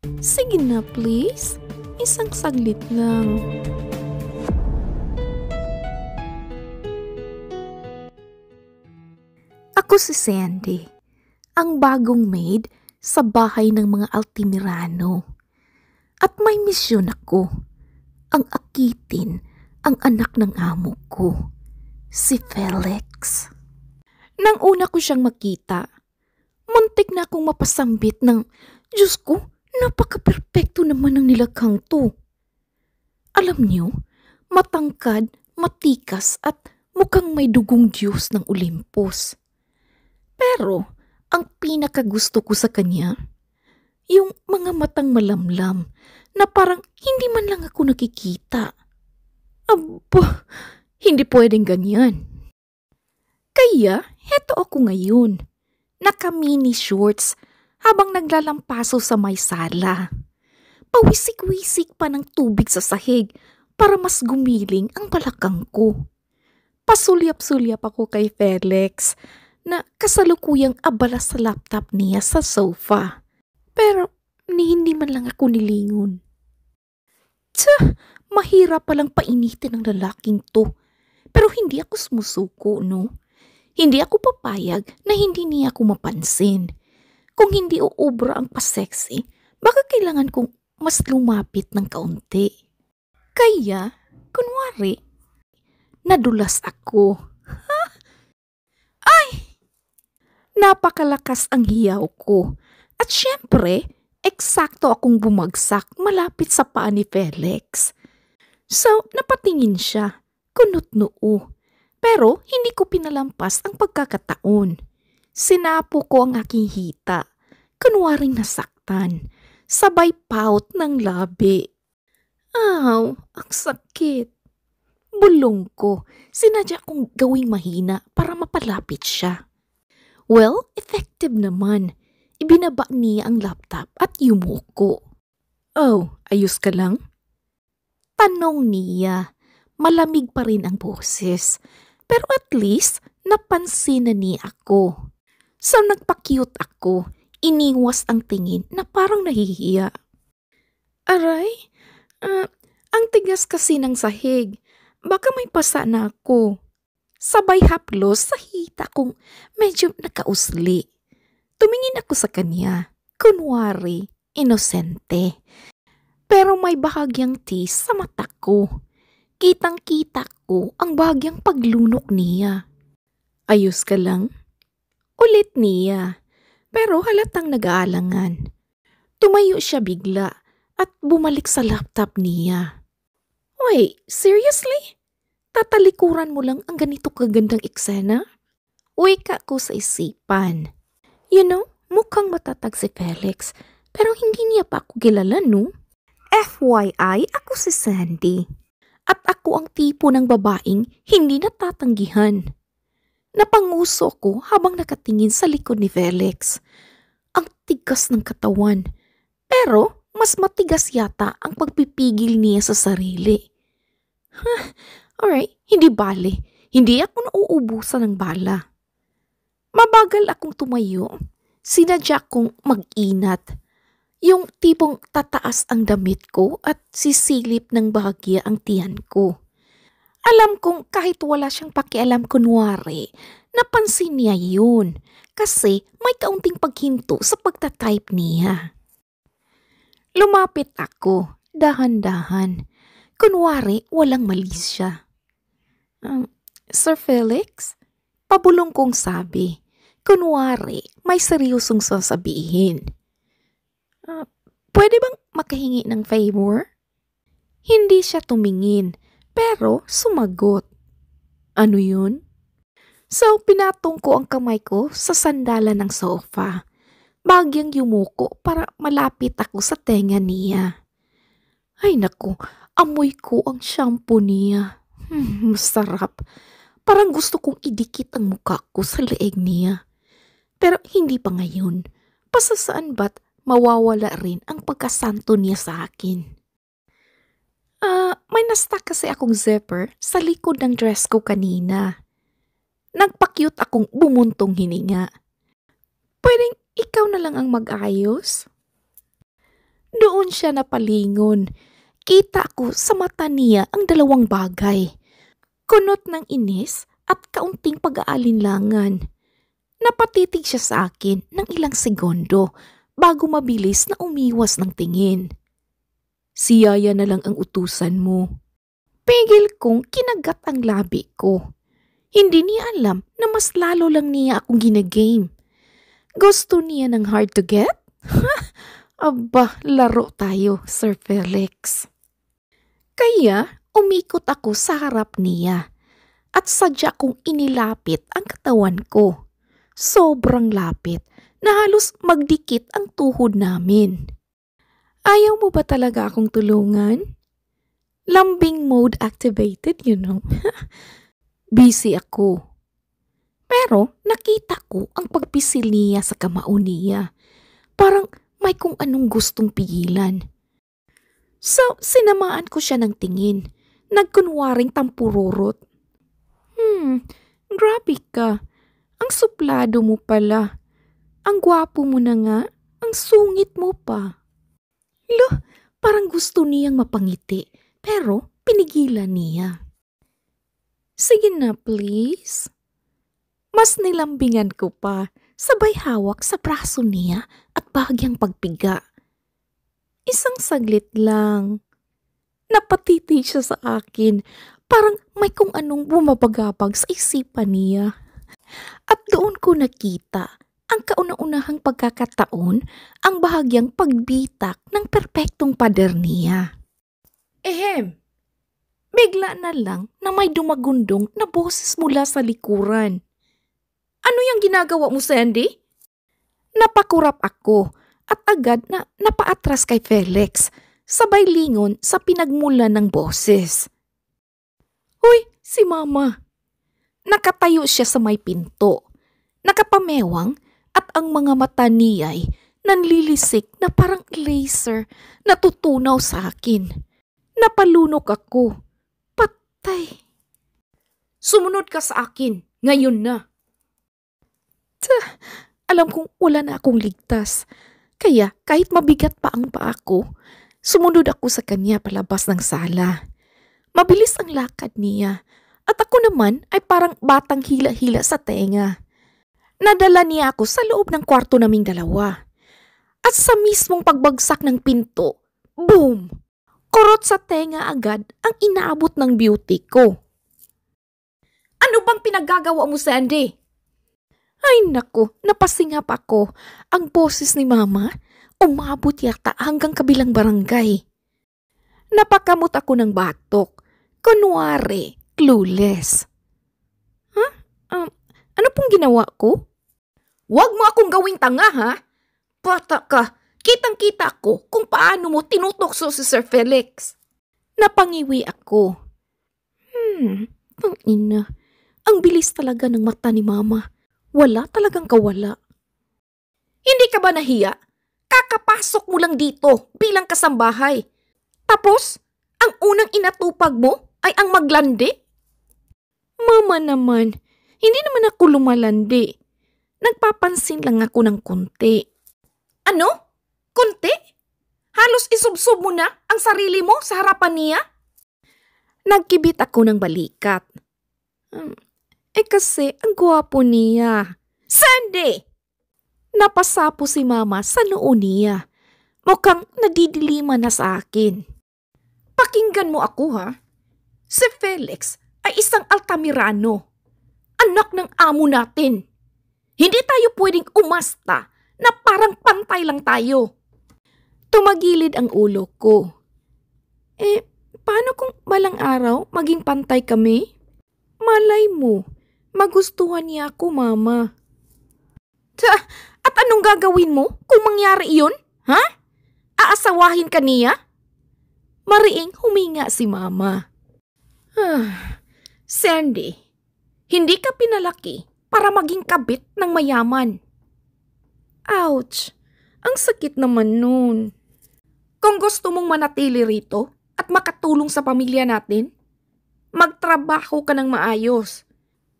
Sige na please, isang saglit lang. Ako si Sandy, ang bagong maid sa bahay ng mga Altamirano. At may misyon ako, ang akitin ang anak ng amo ko, si Felix. Nang una ko siyang makita, muntik na akong mapasambit ng, Diyos ko, napaka-perpekto naman ng nilaghang to. Alam niyo, matangkad, matikas at mukhang may dugong Diyos ng Olympus. Pero, ang pinakagusto ko sa kanya, yung mga matang malamlam na parang hindi man lang ako nakikita. Aba, hindi pwedeng ganyan. Kaya, heto ako ngayon. Naka-mini shorts habang naglalampaso sa may sala. Pawisik-wisik pa ng tubig sa sahig para mas gumiling ang balakang ko. Pasulyap-sulyap ako kay Felix na kasalukuyang abala sa laptop niya sa sofa. Pero hindi man lang ako nilingon. Tsa, mahirap palang painitin ang lalaking to. Pero hindi ako sumusuko, no? Hindi ako papayag na hindi niya ako mapansin. Kung hindi uubra ang pasexy, baka kailangan kong mas lumapit ng kaunti. Kaya, kunwari, nadulas ako. Ha? Ay! Napakalakas ang hiyaw ko. At syempre, eksakto akong bumagsak malapit sa paa ni Felix. So, napatingin siya, kunot noo. Pero hindi ko pinalampas ang pagkakataon. Sinapo ko ang aking hita, kunwaring nasaktan, sabay pout ng labi. Aw, ang sakit. Bulong ko, sinadya kong gawing mahina para mapalapit siya. Well, effective naman. Ibinaba niya ang laptop at yumuko. Oh, ayos ka lang? Tanong niya. Malamig pa rin ang boses. Pero at least, napansin na niya ako. So nagpa-cute ako. Iniwas ang tingin na parang nahihiya. Aray, ang tigas kasi ng sahig. Baka may pasa na ako. Sabay haplos sa hita kong medyo nakausli. Tumingin ako sa kanya, kunwari, inosente. Pero may bahagyang tease sa mata ko. Kitang-kita ko ang bahagyang paglunok niya. Ayos ka lang? Ulit niya, pero halatang nag-aalangan. Tumayo siya bigla at bumalik sa laptop niya. Wait, seriously? Tatalikuran mo lang ang ganito kagandang eksena? Wika ko sa isipan. You know, mukhang matatag si Felix, pero hindi niya pa ako kilala, no? FYI, ako si Sandy. At ako ang tipo ng babaeng hindi natatanggihan. Napanguso ko habang nakatingin sa likod ni Felix. Ang tigas ng katawan, pero mas matigas yata ang pagpipigil niya sa sarili. Alright, hindi bale. Hindi ako nauubusan ng bala. Mabagal akong tumayo. Sinadya kong mag-inat. Yung tipong tataas ang damit ko at sisilip ng bahagya ang tiyan ko. Alam kong kahit wala siyang pakialam kunwari, napansin niya yun kasi may kaunting paghinto sa pagtatype niya. Lumapit ako, dahan-dahan. Kunwari walang mali siya. Sir Felix? Pabulong kong sabi. Kunwari may seryosong sasabihin. Pwede bang makahingi ng favor? Hindi siya tumingin, pero sumagot. Ano yun? So, pinatong ko ang kamay ko sa sandalan ng sofa. Bagyang yumuko para malapit ako sa tenga niya. Ay naku, amoy ko ang shampoo niya. Masarap. Parang gusto kong idikit ang mukha ko sa leeg niya. Pero hindi pa ngayon. Pasasaan ba't mawawala rin ang pagkasanto niya sa akin. May na-stuck kasi akong zipper sa likod ng dress ko kanina. Nagpa-cute akong bumuntong hininga. Pwedeng ikaw na lang ang mag-ayos? Doon siya napalingon. Kita ko sa mata niya ang dalawang bagay. Kunot ng inis at kaunting pag-aalinlangan. Napatitig siya sa akin ng ilang segundo bago mabilis na umiwas ng tingin. Si Yaya na lang ang utusan mo. Pigil kong kinagat ang labi ko. Hindi niya alam na mas lalo lang niya akong ginagame. Gusto niya ng hard to get? Aba, laro tayo, Sir Felix. Kaya umikot ako sa harap niya at sadya kong inilapit ang katawan ko. Sobrang lapit na halos magdikit ang tuhod namin. Ayaw mo ba talaga akong tulungan? Lambing mode activated, you know. Busy ako. Pero nakita ko ang pagpisil niya sa kamao niya. Parang may kung anong gustong pigilan. So, sinamaan ko siya ng tingin. Nagkunwaring tampururot. Grabe ka. Ang suplado mo pala. Ang gwapo mo na nga. Ang sungit mo pa. Parang gusto niyang mapangiti, pero pinigilan niya. Sige na, please. Mas nilambingan ko pa, sabay hawak sa braso niya at bahagyang pagpiga. Isang saglit lang. Napatiti siya sa akin, parang may kung anong bumabagabag sa isipan niya. At doon ko nakita ang kauna-unahang pagkakataon ang bahagyang pagbitak ng perpektong pader niya. Bigla na lang na may dumagundong na boses mula sa likuran. Ano yung ginagawa mo, Sandy? Napakurap ako at agad na napaatras kay Felix, sabay lingon sa pinagmulan ng boses. Hoy, si Mama! Nakatayo siya sa may pinto. Nakapamewang at ang mga mata niya'y nanlilisik na parang laser na tutunaw sa akin. Napalunok ako. Patay. Sumunod ka sa akin. Ngayon na. Alam kong wala na akong ligtas. Kaya kahit mabigat pa ang paa ko, sumunod ako sa kanya palabas ng sala. Mabilis ang lakad niya at ako naman ay parang batang hila-hila sa tenga. Nadala niya ako sa loob ng kwarto naming dalawa. At sa mismong pagbagsak ng pinto, boom! Kurot sa tenga agad ang inaabot ng beauty ko. Ano bang pinagagawa mo, Sandy? Ay naku, napasingap ako. Ang boses ni Mama, umabot yata hanggang kabilang barangay. Napakamot ako ng batok. Kunwari, clueless. Ano pong ginawa ko? Huwag mo akong gawing tanga, ha? Bata ka, kitang-kita ko kung paano mo tinutokso si Sir Felix. Napangiwi ako. Tangina, ang bilis talaga ng mata ni Mama. Wala talagang kawala. Hindi ka ba nahiya? Kakapasok mo lang dito bilang kasambahay. Tapos, ang unang inatupag mo ay ang maglandi? Mama naman, hindi naman ako lumalandi. Nagpapansin lang ako ng konti. Ano? Konti? Halos isubsob mo na ang sarili mo sa harapan niya? Nagkibit ako ng balikat. Kasi ang gwapo niya. Sandy! Napasapo si Mama sa noo niya. Mukhang nadidiliman na sa akin. Pakinggan mo ako, ha? Si Felix ay isang Altamirano. Anak ng amo natin. Hindi tayo pwedeng umasta na parang pantay lang tayo. Tumagilid ang ulo ko. Paano kung balang araw maging pantay kami? Malay mo, magustuhan niya ako, Mama. At anong gagawin mo kung mangyari iyon? Ha? Aasawahin ka niya? Mariing huminga si Mama. Sandy, hindi ka pinalaki para maging kabit ng mayaman. Ouch! Ang sakit naman nun. Kung gusto mong manatili rito at makatulong sa pamilya natin, magtrabaho ka ng maayos.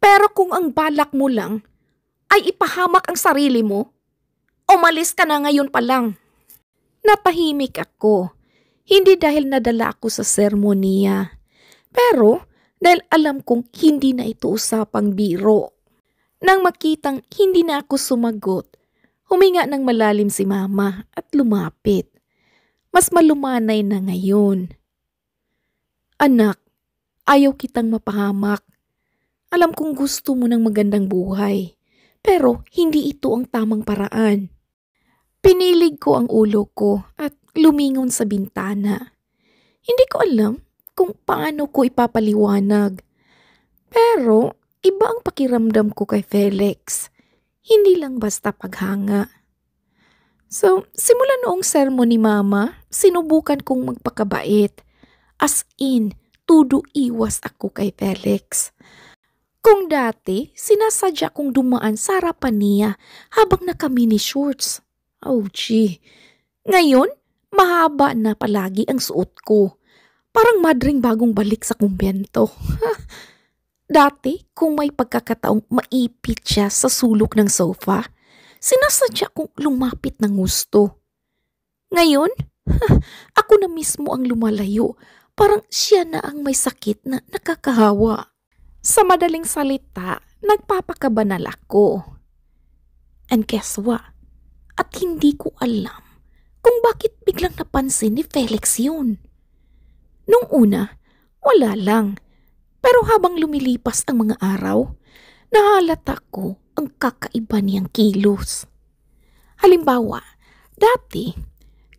Pero kung ang balak mo lang ay ipahamak ang sarili mo, umalis ka na ngayon pa lang. Natahimik ako. Hindi dahil nadala ako sa sermonya, pero dahil alam kong hindi na ito usapang biro. Nang makitang hindi na ako sumagot, huminga ng malalim si Mama at lumapit. Mas malumanay na ngayon. Anak, ayaw kitang mapahamak. Alam kong gusto mo ng magandang buhay, pero hindi ito ang tamang paraan. Pinilig ko ang ulo ko at lumingon sa bintana. Hindi ko alam kung paano ko ipapaliwanag. Pero iba ang pakiramdam ko kay Felix. Hindi lang basta paghanga. So, simula noong sermon ni Mama, sinubukan kong magpakabait. As in, tudo iwas ako kay Felix. Kung dati, sinasadya kong dumaan sa harapan niya habang naka-mini shorts. Oh gee. Ngayon, mahaba na palagi ang suot ko. Parang madring bagong balik sa kumbento. Dati, kung may pagkakataong maipit siya sa sulok ng sofa, sinasadya kong lumapit ng gusto. Ngayon, ako na mismo ang lumalayo. Parang siya na ang may sakit na nakakahawa. Sa madaling salita, nagpapakabanal ako. And guess what? At hindi ko alam kung bakit biglang napansin ni Felix yun. Nung una, wala lang. Pero habang lumilipas ang mga araw, nahalata ko ang kakaiba niyang kilos. Halimbawa, dati,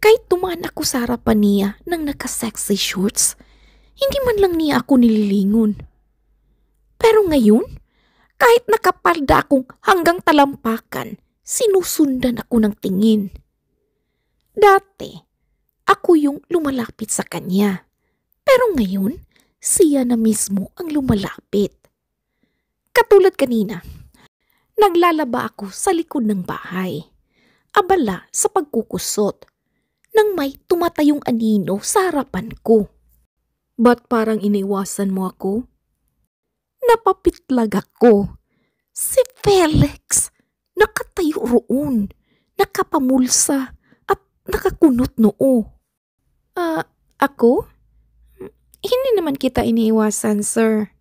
kahit tumaan ako sa harapan niya ng naka-sexy shorts, hindi man lang niya ako nililingon. Pero ngayon, kahit nakapalda akong hanggang talampakan, sinusundan ako ng tingin. Dati, ako yung lumalapit sa kanya. Pero ngayon, siya na mismo ang lumalapit. Katulad kanina, naglalaba ako sa likod ng bahay. Abala sa pagkukusot, nang may tumatayong anino sa harapan ko. Ba't parang iniwasan mo ako? Napapitlag ako. Si Felix, nakatayo roon, nakapamulsa at nakakunot noo. Ako? Hindi naman kita iniiwasan, sir.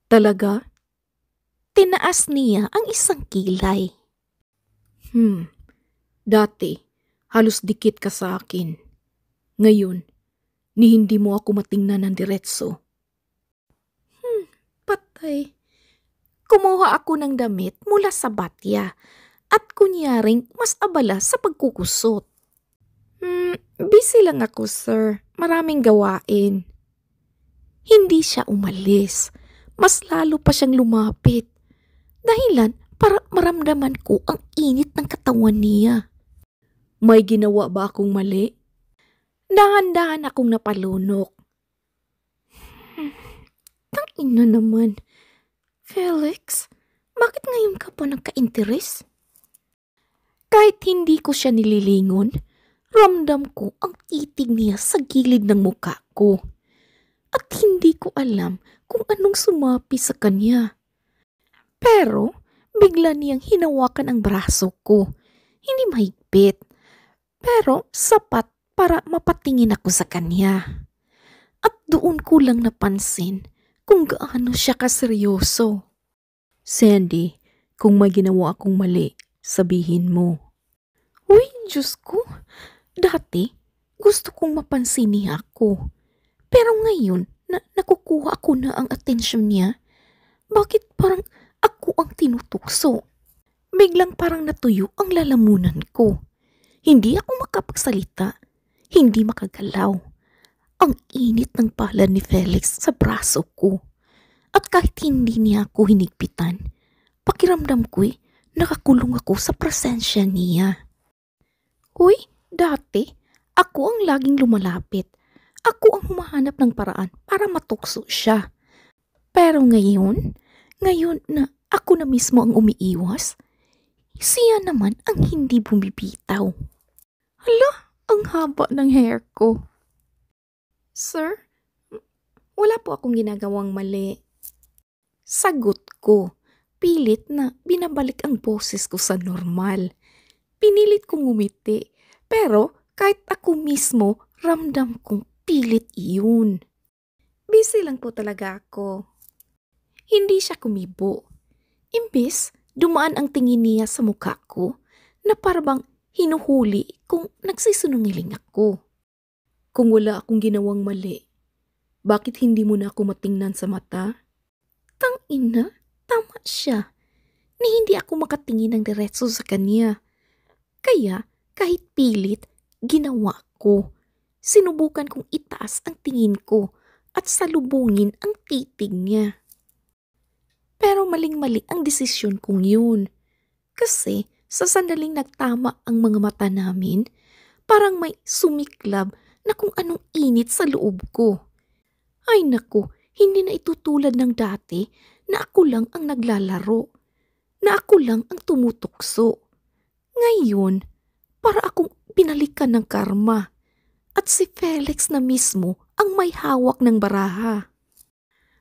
Talaga? Tinaas niya ang isang kilay. Dati, halos dikit ka sa akin. Ngayon, ni hindi mo ako matingnan ng diretso. Patay. Kumuha ako ng damit mula sa batya at kunyaring mas abala sa pagkukusot. Busy lang ako, sir. Maraming gawain. Hindi siya umalis. Mas lalo pa siyang lumapit. Dahilan para maramdaman ko ang init ng katawan niya. May ginawa ba akong mali? Dahan-dahan akong napalunok. Tangina naman. Felix, bakit ngayon ka pa nagka-interes? Kahit hindi ko siya nililingon, ramdam ko ang titig niya sa gilid ng muka ko. At hindi ko alam kung anong sumapi sa kanya. Pero bigla niyang hinawakan ang braso ko. Hindi mahigpit, pero sapat para mapatingin ako sa kanya. At doon ko lang napansin kung gaano siya kaseryoso. Sandy, kung may ginawa akong mali, sabihin mo. Uy, Diyos ko. Dati, gusto kong mapansin niya ako. Pero ngayon, nakukuha ko na ang atensyon niya. Bakit parang ako ang tinutukso? Biglang parang natuyo ang lalamunan ko. Hindi ako makapagsalita. Hindi makagalaw. Ang init ng palad ni Felix sa braso ko. At kahit hindi niya ako hinigpitan, pakiramdam ko'y nakakulong ako sa presensya niya. Uy, dati, ako ang laging lumalapit. Ako ang humahanap ng paraan para matukso siya. Pero ngayon na ako na mismo ang umiiwas, siya naman ang hindi bumibitaw. Hala, ang haba ng hair ko. Sir, wala po akong ginagawang mali. Sagot ko, pilit na binabalik ang boses ko sa normal. Pinilit kong ngumiti, pero Kahit ako mismo, ramdam kong pilit iyon. Busy lang po talaga ako. Hindi siya kumibo. Imbis, dumaan ang tingin niya sa mukha ko na parang hinuhuli kung nagsisinungaling ako. Kung wala akong ginawang mali, bakit hindi mo na ako matingnan sa mata? Tangina, tama siya. Ni hindi ako makatingin ng diretso sa kanya. Kaya, kahit pilit, ginawa ko. Sinubukan kong itaas ang tingin ko at salubungin ang titig niya. Pero maling-mali ang desisyon kong yun. Kasi sa sandaling nagtama ang mga mata namin, parang may sumiklab na kung anong init sa loob ko. Ay naku, hindi na itutulad ng dati na ako lang ang naglalaro. Na ako lang ang tumutukso. Ngayon, para akong binalikan ng karma. At si Felix na mismo ang may hawak ng baraha.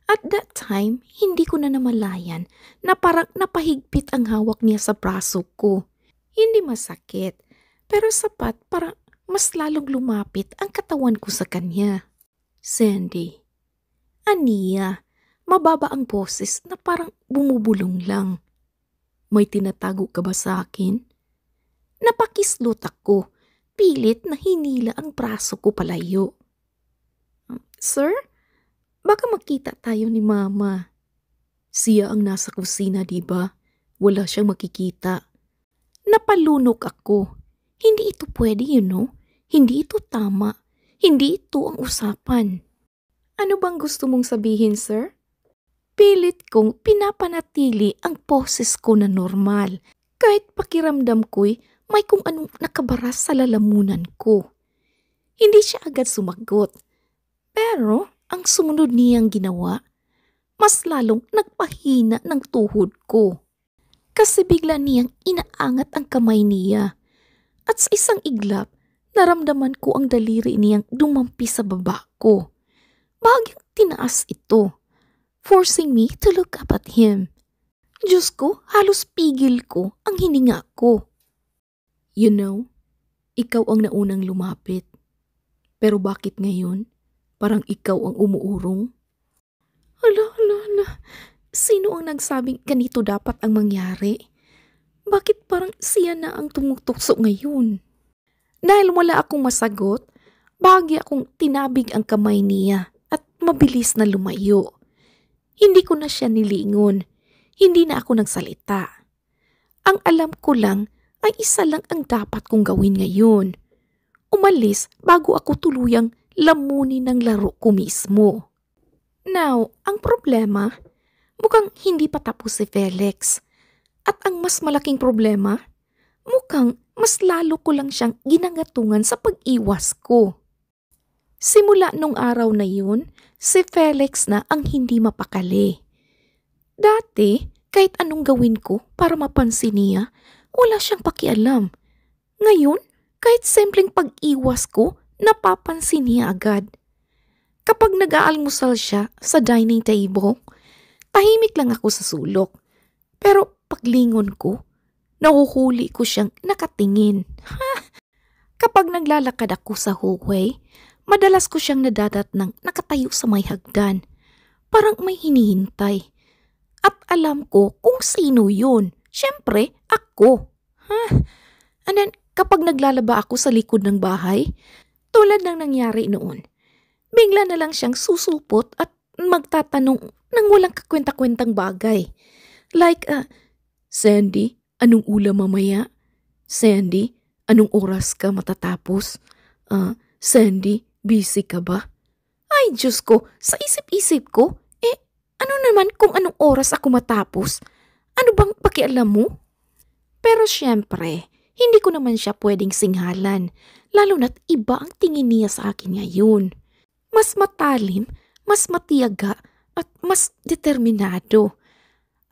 At that time, hindi ko na namalayan na parang napahigpit ang hawak niya sa braso ko. Hindi masakit, pero sapat para mas lalong lumapit ang katawan ko sa kanya. Sandy, Ania, mababa ang boses na parang bumubulong lang. May tinatago ka ba sa akin? Napakislot ako, pilit na hinila ang braso ko palayo. Sir? Baka makita tayo ni Mama. Siya ang nasa kusina, diba? Wala siyang makikita. Napalunok ako. Hindi ito pwede, Hindi ito tama. Hindi ito ang usapan. Ano bang gusto mong sabihin, sir? Pilit kong pinapanatili ang poses ko na normal. Kahit pakiramdam ko'y may kung anong nakabaras sa lalamunan ko. Hindi siya agad sumagot. Pero ang sumunod niyang ginawa, mas lalong nagpahina ng tuhod ko. Kasi bigla niyang inaangat ang kamay niya. At sa isang iglap, naramdaman ko ang daliri niyang dumampi sa baba ko. Bahagyang tinaas ito, forcing me to look up at him. Diyos ko, halos pigil ko ang hininga ko. You know, ikaw ang naunang lumapit. Pero bakit ngayon? Parang ikaw ang umuurong. Hala. Sino ang nagsabing ganito dapat ang mangyari? Bakit parang siya na ang tumutukso ngayon? Dahil wala akong masagot, bahagi akong tinabig ang kamay niya at mabilis na lumayo. Hindi ko na siya nilingon. Hindi na ako nagsalita. Ang alam ko lang ay isa lang ang dapat kong gawin ngayon. Umalis bago ako tuluyang lamunin ng laro ko mismo. Now, ang problema, mukhang hindi pa tapos si Felix. At ang mas malaking problema, mukhang mas lalo ko lang siyang ginagatungan sa pag-iwas ko. Simula nung araw na yun, si Felix na ang hindi mapakali. Dati, kahit anong gawin ko para mapansin niya, wala siyang pakialam. Ngayon, kahit simpleng pag-iwas ko, napapansin niya agad. Kapag nag-aalmusal siya sa dining table, tahimik lang ako sa sulok. Pero paglingon ko, nahuhuli ko siyang nakatingin. Kapag naglalakad ako sa hallway, madalas ko siyang nadadatnang nakatayo sa may hagdan. Parang may hinihintay. At alam ko kung sino yun. Siyempre, ako. And then, kapag naglalaba ako sa likod ng bahay, tulad ng nangyari noon, bigla na lang siyang susulpot at magtatanong ng walang kakwenta-kwentang bagay. Like, Sandy, anong ulam mamaya? Sandy, anong oras ka matatapos? Sandy, busy ka ba? Ay, Diyos ko, sa isip-isip ko, ano naman kung anong oras ako matapos? Ano bang pakialam mo? Pero syempre, hindi ko naman siya pwedeng singhalan, lalo na't iba ang tingin niya sa akin ngayon. Mas matalim, mas matiyaga, at mas determinado.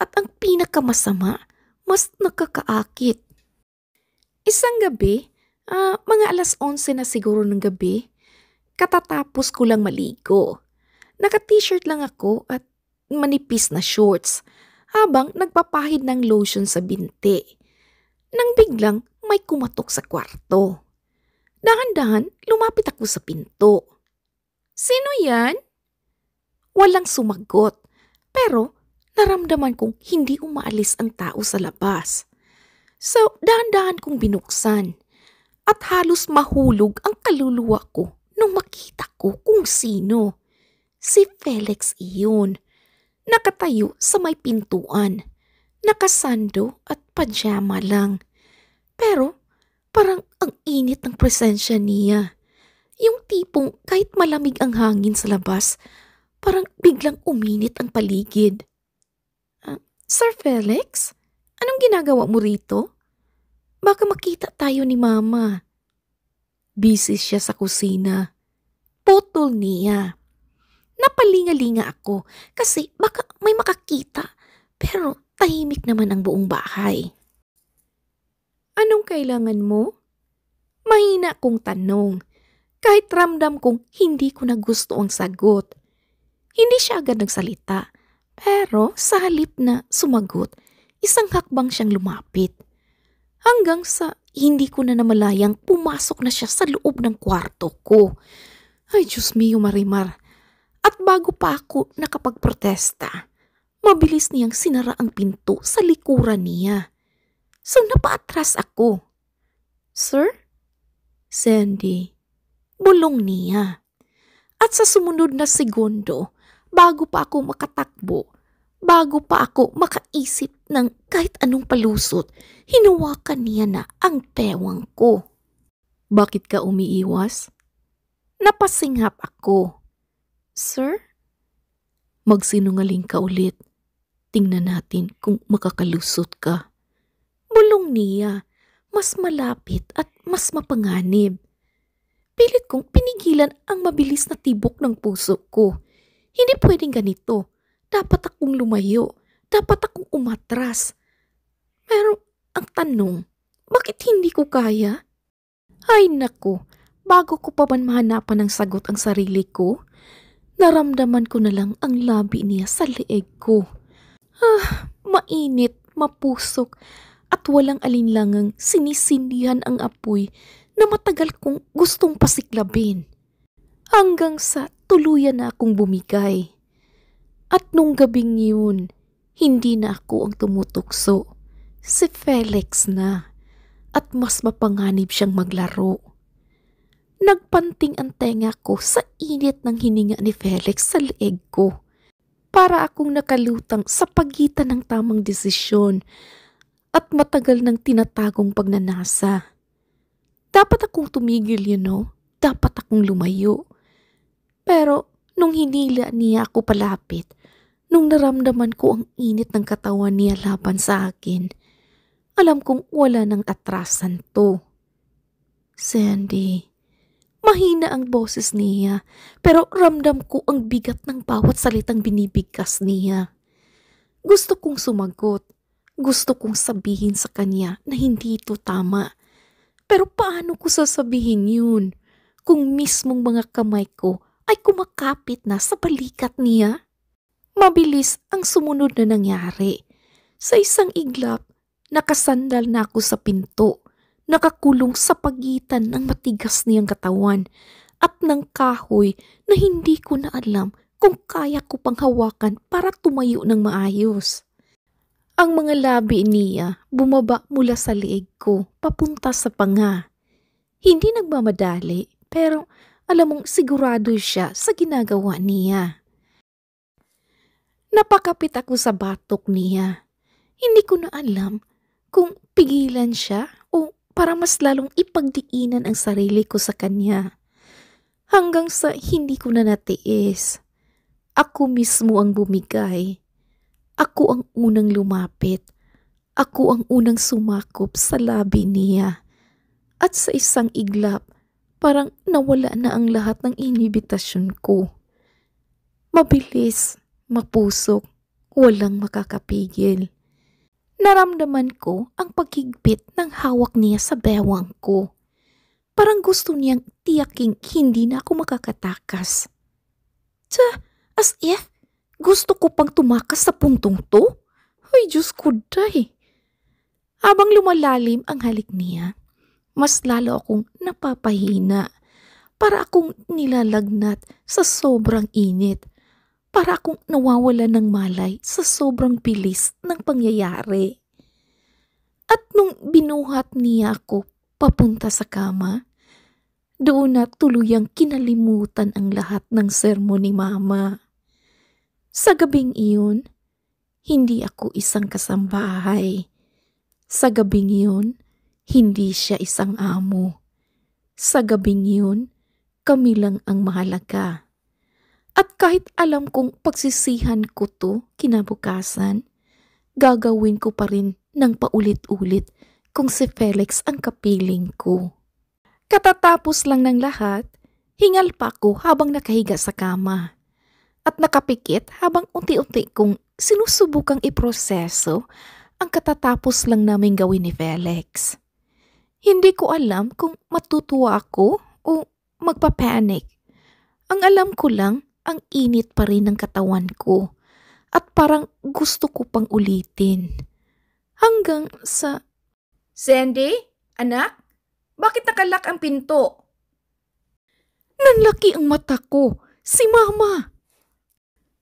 At ang pinakamasama, mas nakakaakit. Isang gabi, mga 11:00 na siguro ng gabi, katatapos ko lang maligo. Naka-t-shirt lang ako at manipis na shorts habang nagpapahid ng lotion sa binti. Nang biglang may kumatok sa kwarto. Dahan-dahan, lumapit ako sa pinto. Sino yan? Walang sumagot, pero naramdaman kong hindi umaalis ang tao sa labas. So, dahan-dahan kong binuksan at halos mahulog ang kaluluwa ko nung makita ko kung sino. Si Felix iyon. Nakatayo sa may pintuan. Nakasando at pajama lang. Pero parang ang init ng presensya niya. Yung tipong kahit malamig ang hangin sa labas, parang biglang uminit ang paligid. Sir Felix, anong ginagawa mo rito? Baka makita tayo ni Mama. Busy siya sa kusina. Putol niya. Napalinga-linga ako kasi baka may makakita pero tahimik naman ang buong bahay. Anong kailangan mo? Mahina kong tanong kahit ramdam kong hindi ko na gusto ang sagot. Hindi siya agad nagsalita pero sa halip na sumagot, isang hakbang siyang lumapit. Hanggang sa hindi ko na namalayang pumasok na siya sa loob ng kwarto ko. Ay Diyos mio Marimar. At bago pa ako nakapagprotesta, mabilis niyang sinara ang pinto sa likuran niya. So napaatras ako. Sir? Sandy, bulong niya. At sa sumunod na segundo, bago pa ako makatakbo, bago pa ako makaisip ng kahit anong palusot, hinawakan niya na ang pewang ko. Bakit ka umiiwas? Napasinghap ako. Sir? Magsinungaling ka ulit. Tingnan natin kung makakalusot ka. Bulong niya, mas malapit at mas mapanganib. Pilit kong pinigilan ang mabilis na tibok ng puso ko. Hindi pwedeng ganito. Dapat akong lumayo. Dapat akong umatras. Pero ang tanong, bakit hindi ko kaya? Ay naku, bago ko pa man mahanapan ng sagot ang sarili ko, naramdaman ko na lang ang labi niya sa leeg ko. Mainit, mapusok, at walang alinlangang sinisindihan ang apoy na matagal kong gustong pasiklabin. Hanggang sa tuluyan na akong bumigay. At nung gabing yun, hindi na ako ang tumutukso. Si Felix na. At mas mapanganib siyang maglaro. Nagpanting ang tenga ko sa init ng hininga ni Felix sa leeg ko. Para akong nakalutang sa pagitan ng tamang desisyon at matagal ng tinatagong pagnanasa. Dapat akong tumigil, Dapat akong lumayo. Pero nung hinila niya ako palapit, nung naramdaman ko ang init ng katawan niya laban sa akin, alam kong wala nang atrasan to. Sandy, mahina ang boses niya, pero ramdam ko ang bigat ng bawat salitang binibigkas niya. Gusto kong sumagot. Gusto kong sabihin sa kanya na hindi ito tama. Pero paano ko sasabihin yun kung mismong mga kamay ko ay kumakapit na sa balikat niya? Mabilis ang sumunod na nangyari. Sa isang iglap, nakasandal na ako sa pinto, nakakulong sa pagitan ng matigas niyang katawan at ng kahoy na hindi ko na alam kung kaya ko pang hawakan para tumayo ng maayos. Ang mga labi niya bumaba mula sa leeg ko papunta sa panga. Hindi nagmamadali pero alam mong sigurado siya sa ginagawa niya. Napakapit ako sa batok niya. Hindi ko na alam kung pigilan siya o para mas lalong ipagdiinan ang sarili ko sa kanya. Hanggang sa hindi ko na natiis. Ako mismo ang bumigay. Ako ang unang lumapit. Ako ang unang sumakop sa labi niya. At sa isang iglap, parang nawala na ang lahat ng inibitasyon ko. Mabilis, mapusok, walang makakapigil. Naramdaman ko ang paghigpit ng hawak niya sa bewang ko. Parang gusto niyang tiyaking hindi na ako makakatakas. As if gusto ko pang tumakas sa puntong to? Ay, Diyos ko day. Habang lumalalim ang halik niya, mas lalo akong napapahina. Para akong nilalagnat sa sobrang init. Para akong nawawala ng malay sa sobrang bilis ng pangyayari. At nung binuhat niya ako papunta sa kama, doon na tuluyang kinalimutan ang lahat ng sermon ni Mama. Sa gabing iyon, hindi ako isang kasambahay. Sa gabing iyon, hindi siya isang amo. Sa gabing iyon, kami lang ang mahalaga. At kahit alam kong pagsisihan ko to kinabukasan, gagawin ko pa rin ng paulit-ulit kung si Felix ang kapiling ko. Katatapos lang ng lahat, hingal pa ako habang nakahiga sa kama. At nakapikit habang unti-unti kong sinusubukang iproseso ang katatapos lang naming gawin ni Felix. Hindi ko alam kung matutuwa ako o magpapanik. Ang alam ko lang, ang init pa rin ng katawan ko at parang gusto ko pang ulitin. Hanggang sa... Sandy? Anak? Bakit nakalak ang pinto? Nanlaki ang mata ko. Si Mama.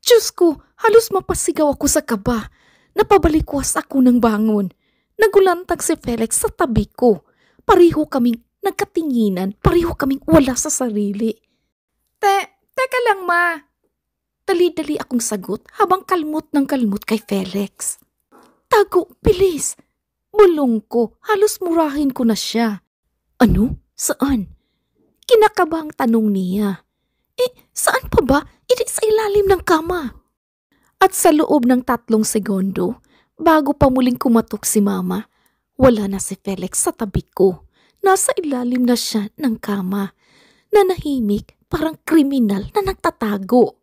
Diyos ko, halos mapasigaw ako sa kaba. Napabalikwas ako ng bangon. Nagulantag si Felix sa tabi ko. Pareho kaming nagkatinginan, pareho kaming wala sa sarili. Teka lang, Ma. Dali-dali akong sagot habang kalmot ng kalmot kay Felix. Tago, bilis! Bulong ko, halos murahin ko na siya. Ano? Saan? Kinakabang tanong niya. Saan pa ba? Iti sa ilalim ng kama. At sa loob ng 3 segundo, bago pa muling kumatok si Mama, wala na si Felix sa tabi ko. Nasa ilalim na siya ng kama. Nanahimik, parang kriminal na nagtatago.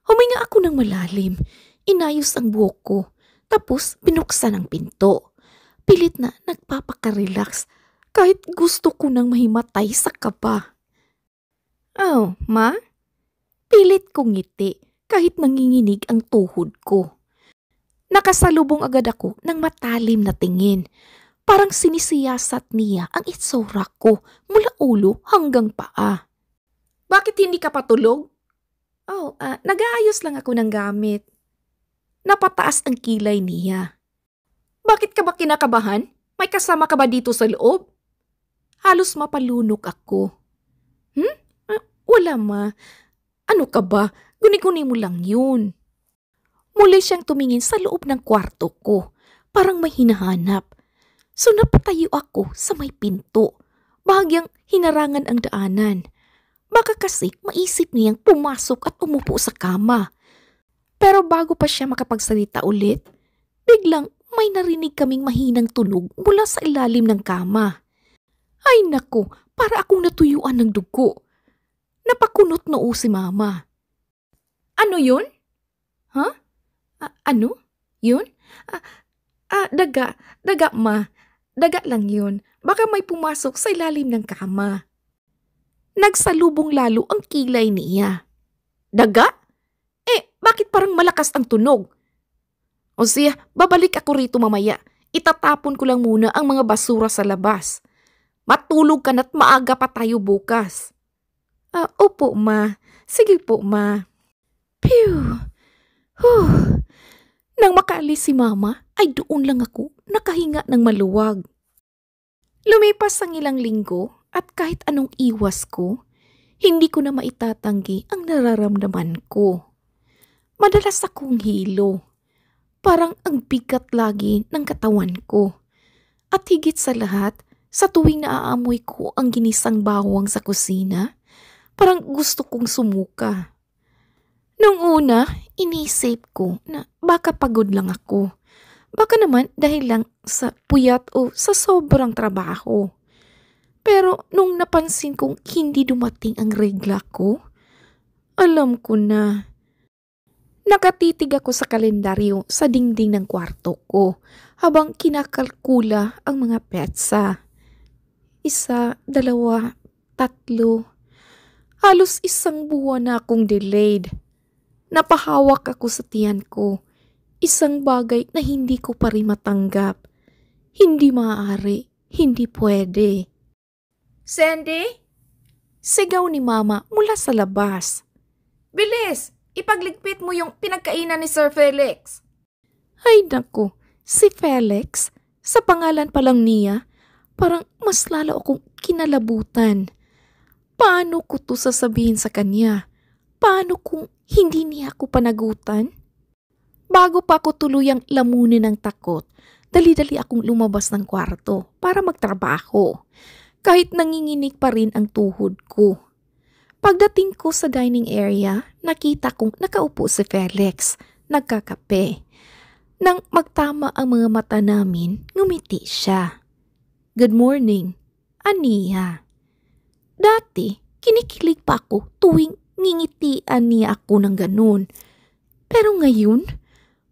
Huminga ako ng malalim. Inayos ang buhok ko. Tapos binuksan ang pinto. Pilit na nagpapakarelax kahit gusto ko nang mahimatay sa kaba. Oh, Ma? Pilit kong ngiti kahit nanginginig ang tuhod ko. Nakasalubong agad ako ng matalim na tingin. Parang sinisiyasat niya ang itsura ko mula ulo hanggang paa. Bakit hindi ka patulog? Oh, nag-aayos lang ako ng gamit. Napataas ang kilay niya. Bakit ka ba kinakabahan? May kasama ka ba dito sa loob? Halos mapalunok ako. Wala, Ma. Ano ka ba? Guni-guni mo lang yun. Muli siyang tumingin sa loob ng kwarto ko. Parang may hinahanap. So napatayo ako sa may pinto. Bahagyang hinarangan ang daanan. Baka kasi maisip niyang pumasok at umupo sa kama. Pero bago pa siya makapagsalita ulit, biglang may narinig kaming mahinang tunog mula sa ilalim ng kama. Ay naku, para akong natuyuan ng dugo. Napakunot noo si Mama. Ano yun? Ha? Ano? Yun? Daga, Ma. Daga lang yun. Baka may pumasok sa ilalim ng kama. Nagsalubong lalo ang kilay niya. Daga? Bakit parang malakas ang tunog? O siya, babalik ako rito mamaya. Itatapon ko lang muna ang mga basura sa labas. Matulog ka na't maaga pa tayo bukas. Opo, Ma. Sige po, Ma. Phew! Nang makaalis si Mama, ay doon lang ako nakahinga ng maluwag. Lumipas ang ilang linggo at kahit anong iwas ko, hindi ko na maitatanggi ang nararamdaman ko. Madalas akong hilo. Parang ang bigat lagi ng katawan ko. At higit sa lahat, sa tuwing naaamoy ko ang ginisang bawang sa kusina, parang gusto kong sumuka. Nung una, inisip ko na baka pagod lang ako. Baka naman dahil lang sa puyat o sa sobrang trabaho. Pero nung napansin kong hindi dumating ang regla ko, alam ko na. Nakatitig ako sa kalendaryo sa dingding ng kwarto ko habang kinakalkula ang mga petsa. 1, 2, 3. Halos 1 buwan na akong delayed. Napahawak ako sa tiyan ko. Isang bagay na hindi ko pa rin matanggap. Hindi maaari, hindi pwede. Sandy? Sigaw ni Mama mula sa labas. Bilis! Ipagligpit mo yung pinagkainan ni Sir Felix. Ay naku, si Felix, sa pangalan pa lang niya, parang mas lalo akong kinalabutan. Paano ko to sasabihin sa kanya? Paano kung hindi niya ako panagutan? Bago pa ako tuluyang lamunin ng takot, dali-dali akong lumabas ng kwarto para magtrabaho. Kahit nanginginig pa rin ang tuhod ko. Pagdating ko sa dining area, nakita kong nakaupo si Felix, nagkakape. Nang magtama ang mga mata namin, ngumiti siya. Good morning, Aniya. Dati, kinikilig pa ako tuwing ngingitian niya ako ng ganun. Pero ngayon,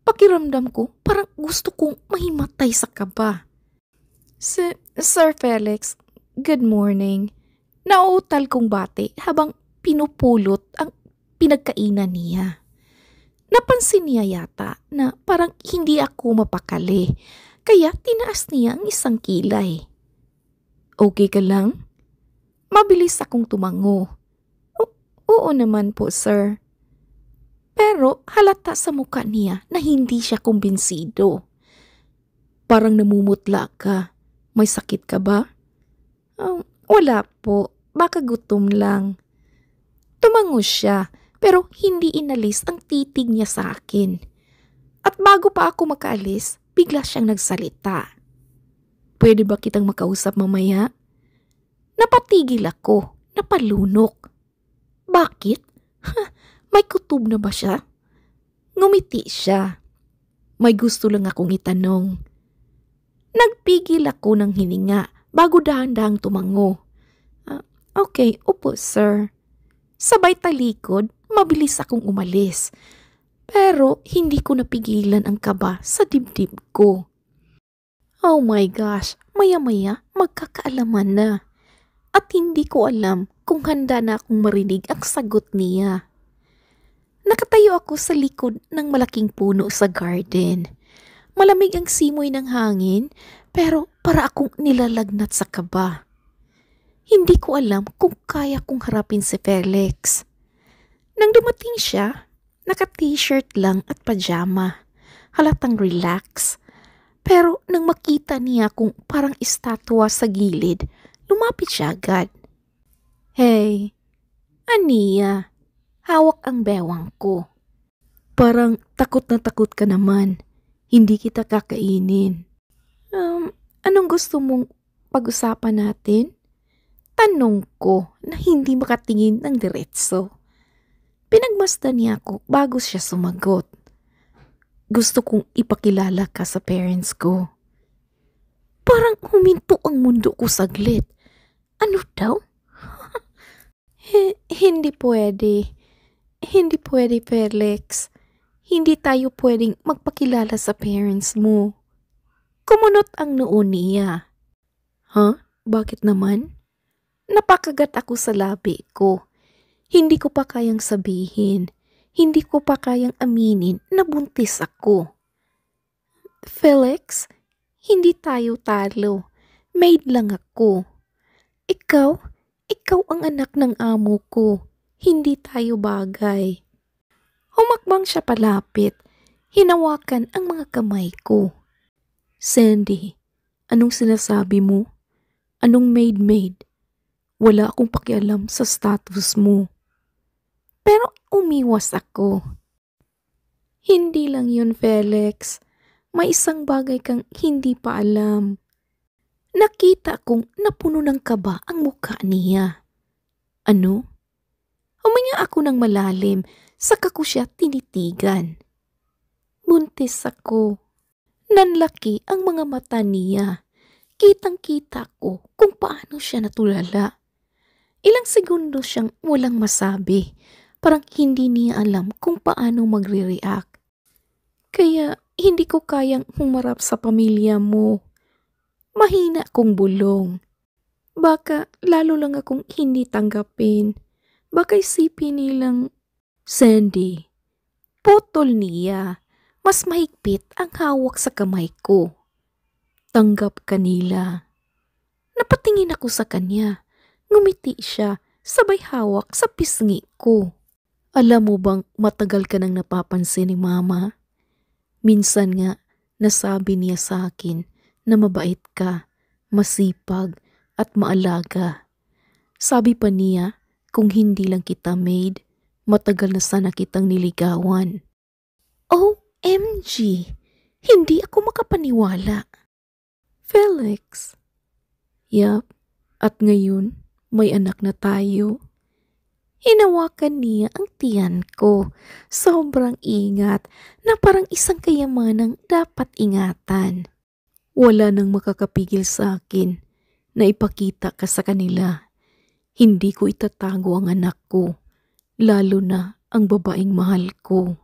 pakiramdam ko parang gusto kong mahimatay sa kaba. Sir Felix, good morning. Nauutal kong bati habang pinupulot ang pinagkainan niya. Napansin niya yata na parang hindi ako mapakali, kaya tinaas niya ang isang kilay. Okay ka lang? Mabilis akong tumango. Oo naman po, sir. Pero halata sa mukha niya na hindi siya kumbinsido. Parang namumutla ka. May sakit ka ba? Wala po. Baka gutom lang. Tumango siya pero hindi inalis ang titig niya sa akin. At bago pa ako makaalis, bigla siyang nagsalita. Pwede ba kitang makausap mamaya? Napatigil ako, napalunok. Bakit? May kutob na ba siya? Ngumiti siya. May gusto lang akong itanong. Nagpigil ako ng hininga bago dahan-dahang tumango. Okay, upo sir. Sabay talikod, mabilis akong umalis. Pero hindi ko napigilan ang kaba sa dibdib ko. Oh my gosh, maya-maya magkakaalaman na. At hindi ko alam kung handa na akong marinig ang sagot niya. Nakatayo ako sa likod ng malaking puno sa garden. Malamig ang simoy ng hangin, pero para akong nilalagnat sa kaba. Hindi ko alam kung kaya kong harapin si Felix. Nang dumating siya, naka-t-shirt lang at pajama. Halatang relax. Pero nang makita niya kung parang estatwa sa gilid, lumapit siya agad. Hey, Aniya, hawak ang bewang ko. Parang takot na takot ka naman. Hindi kita kakainin. Anong gusto mong pag-usapan natin? Tanong ko na hindi makatingin ng diretso. Pinagmasdan niya ako bago siya sumagot. Gusto kong ipakilala ka sa parents ko. Parang huminto ang mundo ko saglit. Ano daw? Hindi pwede. Hindi pwede, Felix. Hindi tayo pwedeng magpakilala sa parents mo. Kumunot ang noo niya. Bakit naman? Napakagat ako sa labi ko. Hindi ko pa kayang sabihin. Hindi ko pa kayang aminin na buntis ako. Felix, hindi tayo talo. Maid lang ako. Ikaw ang anak ng amo ko. Hindi tayo bagay. Humakbang siya palapit. Hinawakan ang mga kamay ko. Sandy, anong sinasabi mo? Anong maid? Wala akong pakialam sa status mo. Pero umiwas ako. Hindi lang yun, Felix. May isang bagay kang hindi pa alam. Nakita kong napuno ng kaba ang mukha niya. Ano? Huminga ako ng malalim, saka ko siya tinitigan. Buntis ako. Nanlaki ang mga mata niya. Kitang-kita ko kung paano siya natulala. Ilang segundo siyang walang masabi. Parang hindi niya alam kung paano magre-react. Kaya hindi ko kayang humarap sa pamilya mo. Mahina kong bulong. Baka lalo lang akong hindi tanggapin. Baka isipin nilang, Sandy, putol niya. Mas mahigpit ang hawak sa kamay ko. Tanggap kanila. Napatingin ako sa kanya. Ngumiti siya, sabay hawak sa pisngi ko. Alam mo bang matagal ka nang napapansin ni Mama? Minsan nga, nasabi niya sa akin na mabait ka, masipag at maalaga. Sabi pa niya, kung hindi lang kita maid, matagal na sana kitang niligawan. OMG! Hindi ako makapaniwala. Felix. Yap, at ngayon may anak na tayo. Hinawakan niya ang tiyan ko. Sobrang ingat na parang isang kayamanang dapat ingatan. Wala nang makakapigil sa akin na ipakita ka sa kanila. Hindi ko itatago ang anak ko, lalo na ang babaeng mahal ko.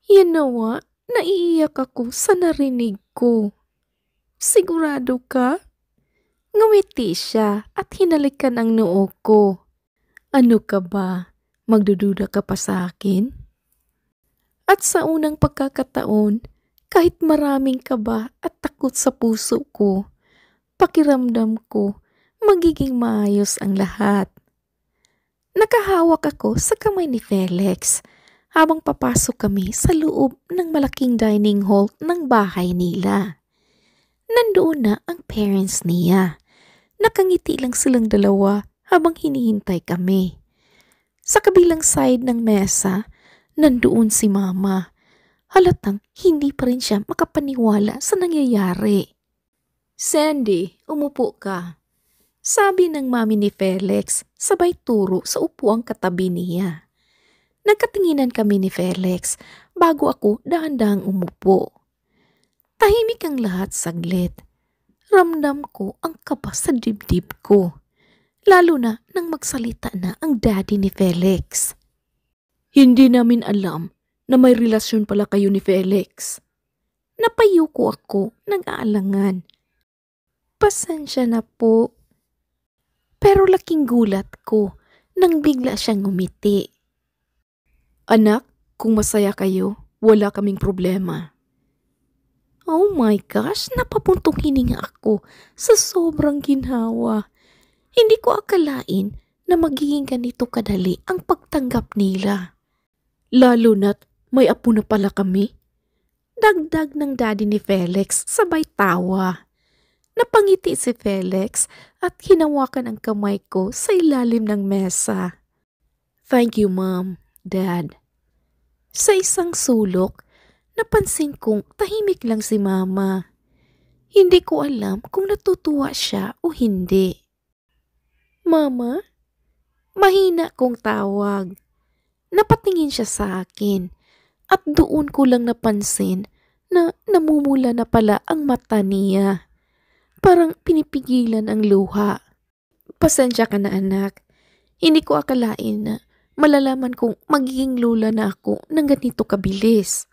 Yanawa, naiiyak ako sa narinig ko. Sigurado ka? Ngumiti siya at hinalikan ang noo ko. Ano ka ba? Magdududa ka pa sa akin? At sa unang pagkakataon, kahit maraming kaba at takot sa puso ko, pakiramdam ko magiging maayos ang lahat. Nakahawak ako sa kamay ni Felix habang papasok kami sa loob ng malaking dining hall ng bahay nila. Nandoon na ang parents niya. Nakangiti lang silang dalawa habang hinihintay kami. Sa kabilang side ng mesa, nandoon si Mama. Halatang hindi pa rin siya makapaniwala sa nangyayari. Sandy, umupo ka. Sabi ng mami ni Felix, sabay turo sa upuang katabi niya. Nagkatinginan kami ni Felix bago ako dahan-dahang umupo. Tahimik ang lahat saglit. Ramdam ko ang kaba sa dibdib ko. Lalo na nang magsalita na ang daddy ni Felix. Hindi namin alam na may relasyon pala kayo ni Felix. Napayuko ako nag-aalangan. Pasensya na po. Pero laking gulat ko nang bigla siyang ngumiti. Anak, kung masaya kayo, wala kaming problema. Oh my gosh, napapuntong hininga ako sa sobrang ginhawa. Hindi ko akalain na magiging ganito kadali ang pagtanggap nila. Lalo na't may apo na pala kami. Dagdag ng daddy ni Felix sabay tawa. Napangiti si Felix at hinawakan ang kamay ko sa ilalim ng mesa. Thank you, Mom, Dad. Sa isang sulok, napansin kong tahimik lang si Mama. Hindi ko alam kung natutuwa siya o hindi. Mama? Mahina kong tawag. Napatingin siya sa akin at doon ko lang napansin na namumula na pala ang mata niya. Parang pinipigilan ang luha. Pasensya ka na anak. Hindi ko akalain na malalaman kong magiging lula na ako ng ganito kabilis.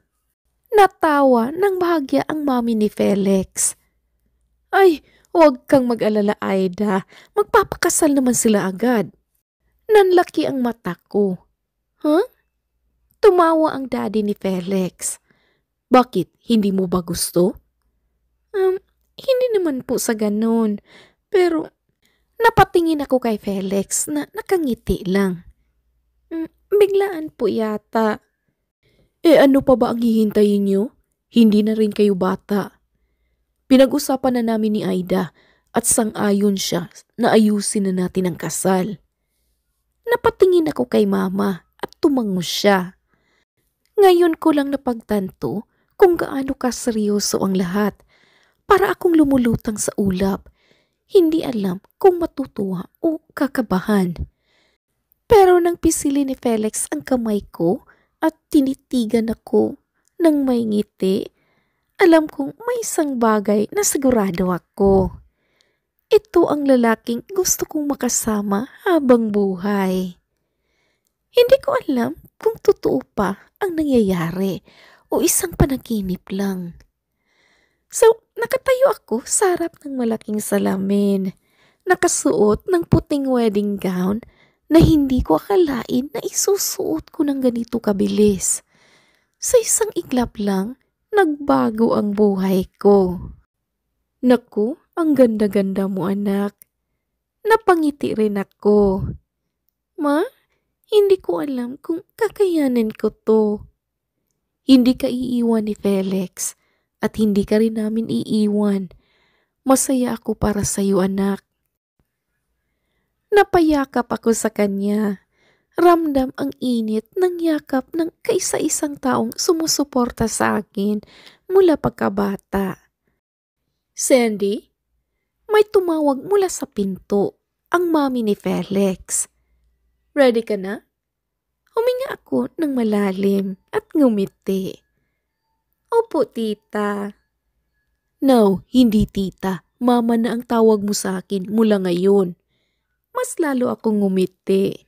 Natawa ng bahagya ang mami ni Felix. Ay, huwag kang mag-alala, Aida. Magpapakasal naman sila agad. Nanlaki ang mata ko. Huh? Tumawa ang daddy ni Felix. Bakit? Hindi mo ba gusto? Hindi naman po sa ganun. Pero napatingin ako kay Felix na nakangiti lang. Biglaan po yata. Ano pa ba ang hihintayin niyo? Hindi na rin kayo bata. Pinag-usapan na namin ni Aida at sang-ayon siya na ayusin na natin ang kasal. Napatingin ako kay Mama at tumango siya. Ngayon ko lang napagtanto kung gaano kaseryoso ang lahat. Para akong lumulutang sa ulap. Hindi alam kung matutuwa o kakabahan. Pero nang pisili ni Felix ang kamay ko at tinitigan ako ng may ngiti, alam kong may isang bagay na sigurado ako. Ito ang lalaking gusto kong makasama habang buhay. Hindi ko alam kung totoo pa ang nangyayari o isang panaginip lang. So, nakatayo ako sa harap ng malaking salamin, nakasuot ng puting wedding gown na hindi ko akalain na isusuot ko ng ganito kabilis. Sa isang iglap lang, nagbago ang buhay ko. Naku, ang ganda-ganda mo anak. Napangiti rin ako. Ma, hindi ko alam kung kakayanin ko to. Hindi ka iiwan ni Felix at hindi ka rin namin iiwan. Masaya ako para sa iyo, anak. Napayakap ako sa kanya. Ramdam ang init ng yakap ng kaisa-isang taong sumusuporta sa akin mula pagkabata. Sandy, may tumawag mula sa pinto, ang mami ni Felix. Ready ka na? Huminga ako ng malalim at ngumiti. Opo, tita. No, hindi tita. Mama na ang tawag mo sa akin mula ngayon. Mas lalo akong ngumiti.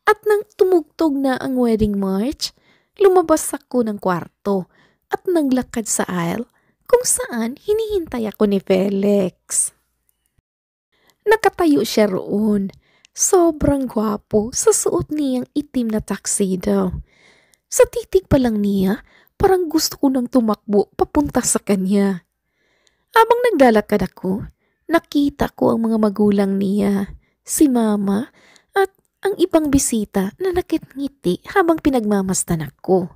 At nang tumugtog na ang wedding march, lumabas ako ng kwarto at naglakad sa aisle kung saan hinihintay ako ni Felix. Nakatayo siya roon. Sobrang gwapo sa suot niyang itim na tuxedo. Sa titig pa lang niya, parang gusto ko nang tumakbo papunta sa kanya. Habang naglalakad ako, nakita ko ang mga magulang niya, si mama at ang ibang bisita na nakitngiti habang pinagmamasdan ako.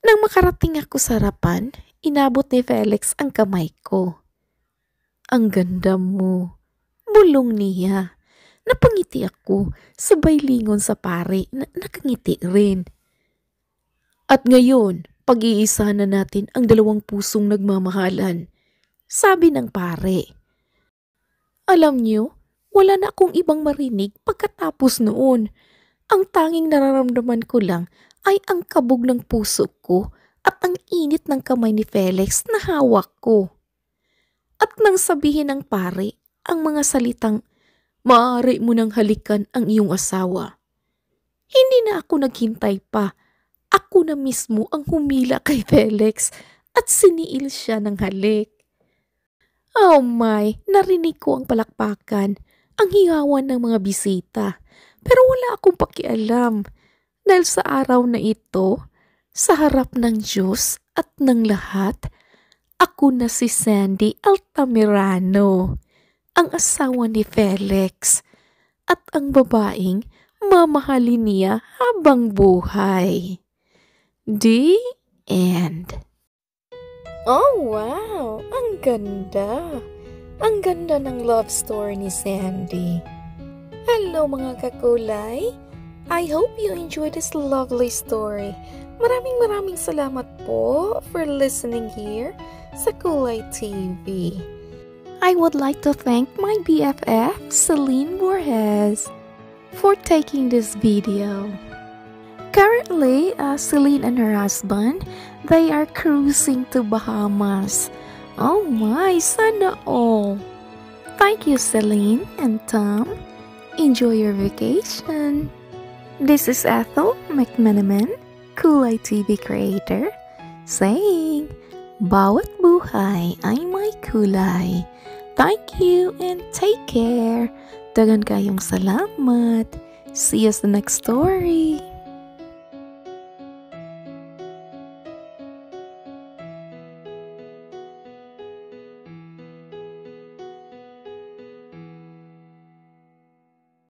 Nang makarating ako sa harapan, inabot ni Felix ang kamay ko. Ang ganda mo, bulong niya. Napangiti ako, sabay lingon sa pare na nakangiti rin. At ngayon, pag-iisa na natin ang dalawang pusong nagmamahalan, sabi ng pare. Alam niyo, wala na akong ibang marinig pagkatapos noon. Ang tanging nararamdaman ko lang ay ang kabog ng puso ko at ang init ng kamay ni Felix na hawak ko. At nang sabihin ng pare ang mga salitang, maaari mo nang halikan ang iyong asawa. Hindi na ako naghintay pa. Ako na mismo ang humila kay Felix at siniil siya ng halik. Oh my, narinig ko ang palakpakan, ang hiyawan ng mga bisita. Pero wala akong pakialam dahil sa araw na ito, sa harap ng Diyos at ng lahat, ako na si Sandy Altamirano, ang asawa ni Felix, at ang babaeng mamahalin niya habang buhay. The end. Oh wow, ang ganda. Ang ganda ng love story ni Sandy. Hello mga kakulay. I hope you enjoyed this lovely story. Maraming salamat po for listening here sa Kulay TV. I would like to thank my BFF, Celine Borges, for taking this video. Currently, Celine and her husband, they are cruising to Bahamas. Oh my, sana all. Thank you, Celine and Tom. Enjoy your vacation. This is Ethel McManaman, Kulay TV creator, saying, bawat buhay ay may kulay. Thank you and take care. Dagan kayong salamat. See you sa next story.